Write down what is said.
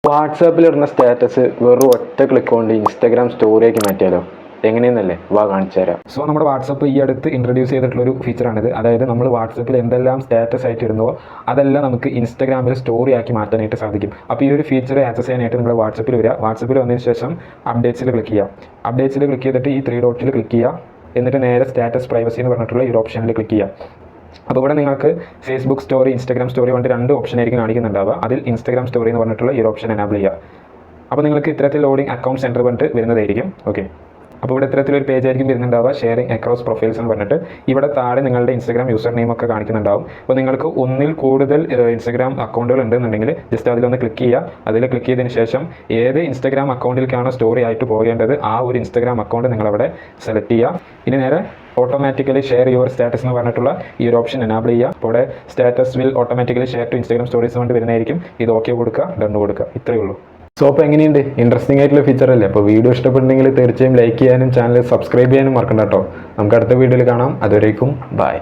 വാട്സാപ്പിൽ ഇടുന്ന സ്റ്റാറ്റസ് വെറും ഒറ്റ ക്ലിക്ക് കൊണ്ട് ഇൻസ്റ്റാഗ്രാം സ്റ്റോറിയാക്കി മാറ്റിയാലോ? എങ്ങനെയെന്നല്ലേ കാണിച്ചു തരാം. സോ നമ്മുടെ വാട്സപ്പ് ഈ അടുത്ത് ഇൻട്രൊഡ്യൂസ് ചെയ്തിട്ടുള്ളൊരു ഫീച്ചറാണിത്. അതായത് നമ്മൾ വാട്സപ്പിൽ എന്തെല്ലാം സ്റ്റാറ്റസ് ആയിട്ട് ഇടുന്നോ അതെല്ലാം നമുക്ക് ഇൻസ്റ്റാഗ്രാമിൽ സ്റ്റോറി ആക്കി മാറ്റാനായിട്ട് സാധിക്കും. അപ്പോൾ ഈ ഒരു ഫീച്ചർ ആക്സസ് ചെയ്യാനായിട്ട് നിങ്ങൾ വാട്സപ്പിൽ വരിക. വാട്സപ്പിൽ വന്നതിന് ശേഷം അപ്ഡേറ്റ്സിൽ ക്ലിക്ക് ചെയ്യുക. അപ്ഡേറ്റ്സിൽ ക്ലിക്ക് ചെയ്തിട്ട് ഈ 3 ഡോട്ടിൽ ക്ലിക്ക് ചെയ്യുക. എന്നിട്ട് നേരെ സ്റ്റാറ്റസ് പ്രൈവസി എന്ന് പറഞ്ഞിട്ടുള്ള ഈ ഓപ്ഷനിൽ ക്ലിക്ക് ചെയ്യുക. അപ്പോൾ ഇവിടെ നിങ്ങൾക്ക് ഫേസ്ബുക്ക് സ്റ്റോറി, ഇൻസ്റ്റാഗ്രാം സ്റ്റോറി പറഞ്ഞിട്ട് 2 ഓപ്ഷൻ ആയിരിക്കും കാണിക്കുന്നുണ്ടാവുക. അതിൽ ഇൻസ്റ്റാഗ്രാം സ്റ്റോറി എന്ന് പറഞ്ഞിട്ടുള്ള ഈ ഓപ്ഷൻ എനാബിൾ ചെയ്യുക. അപ്പോൾ നിങ്ങൾക്ക് ഇത്തരത്തിൽ ലോഡിംഗ് അക്കൗണ്ട് സെൻറ്റർ പറഞ്ഞിട്ട് വരുന്നതായിരിക്കും. ഓക്കെ, അപ്പോൾ ഇവിടെ ഇത്തരത്തിലൊരു പേജ് ആയിരിക്കും വരുന്നുണ്ടാവുക, ഷെയറിംഗ് അക്രോസ് പ്രൊഫൈൽസ് എന്ന് പറഞ്ഞിട്ട്. ഇവിടെ താഴെ നിങ്ങളുടെ ഇൻസ്റ്റാഗ്രാം യൂസർ നെയിം ഒക്കെ കാണിക്കുന്നുണ്ടാവും. അപ്പോൾ നിങ്ങൾക്ക് ഒന്നിൽ കൂടുതൽ ഇൻസ്റ്റാഗ്രാം അക്കൗണ്ടുകൾ ഉണ്ടെന്നുണ്ടെങ്കിൽ ജസ്റ്റ് അതിലൊന്ന് ക്ലിക്ക് ചെയ്യുക. അതിൽ ക്ലിക്ക് ചെയ്തതിന് ശേഷം ഏത് ഇൻസ്റ്റാഗ്രാം അക്കൗണ്ടിലേക്കാണ് സ്റ്റോറി ആയിട്ട് പോകേണ്ടത് ആ ഒരു ഇൻസ്റ്റാഗ്രാം അക്കൗണ്ട് നിങ്ങളവിടെ സെലക്ട് ചെയ്യുക. ഇനി നേരെ ഓട്ടോമാറ്റിക്കലി ഷെയർ യുവർ സ്റ്റാറ്റസ് എന്ന് പറഞ്ഞിട്ടുള്ള ഈ ഒരു ഓപ്ഷൻ എനാബിൾ ചെയ്യുക. അപ്പോൾ status will automatically share to Instagram stories കൊണ്ട് വരുന്നതായിരിക്കും. ഇത് ഓക്കെ കൊടുക്കുക, ഡൺ കൊടുക്കുക. ഇത്രയേ ഉള്ളൂ. സോ അപ്പോൾ എങ്ങനെയുണ്ട്? ഇൻട്രസ്റ്റിംഗ് ആയിട്ടുള്ള ഫീച്ചർ അല്ലേ? അപ്പോൾ വീഡിയോ ഇഷ്ടപ്പെട്ടുണ്ടെങ്കിൽ തീർച്ചയായും ലൈക്ക് ചെയ്യാനും ചാനൽ സബ്സ്ക്രൈബ് ചെയ്യാനും മറക്കണ്ട കേട്ടോ. നമുക്ക് അടുത്ത വീഡിയോയിൽ കാണാം. അതുവരേക്കും ബൈ.